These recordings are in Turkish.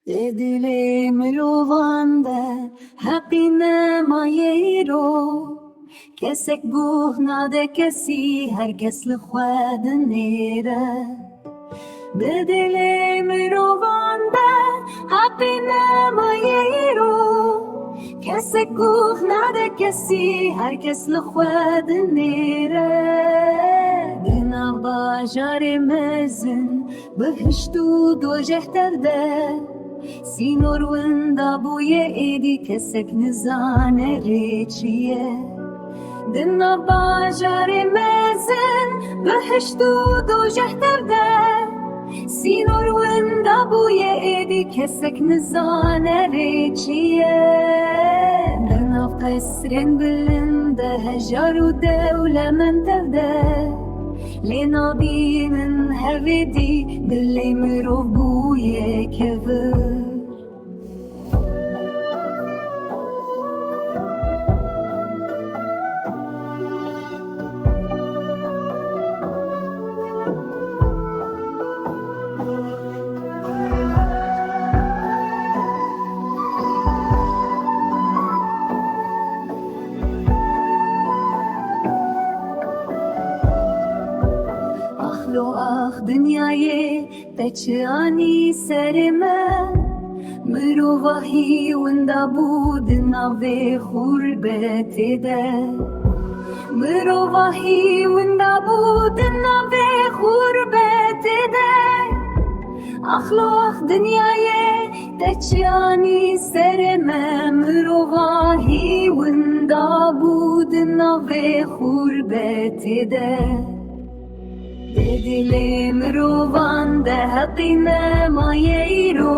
Dedile mirovande hakkine mayero kesek buhna de kesi herkes li xwedin nêre Dedile mirovande hakkine mayero kesek buhna de kesi herkes li xwedin nêre Dina bajarê mezin bihişt û dojeh tev de Sînor winda bûye êdî kesek nizane rê çi ye Dina bajarê mezin bihişt û dojeh tev de Sînor winda bûye êdî kesek nizane rê çi ye Di nav qesrên bilind de hejar û dewlemend tev de Lê nabînin hevê dî dilê mirov bûye kevir Lo ah dünyayê te çi anî serê me Mirova hî winda bû di navê xurbetê de Mirova hî winda bû di navê xurbetê de Ah lo ah dünyayê te çi anî serê me Mirova hî winda bû di navê xurbetê de Dedile mirovan de hakkine mayero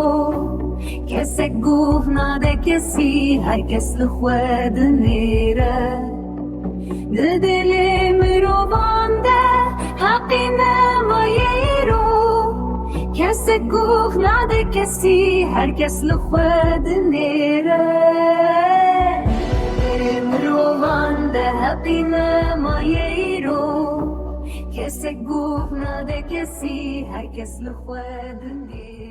Kesek guhna de kesi herkes li xwedin nêre Dedile mirovan de hakkine mayero Kesek guhna de kesi herkes li xwedin nêre Dedile mirovan de hakkine mayero Kesek guhna de kesi herkes li xwedin nêre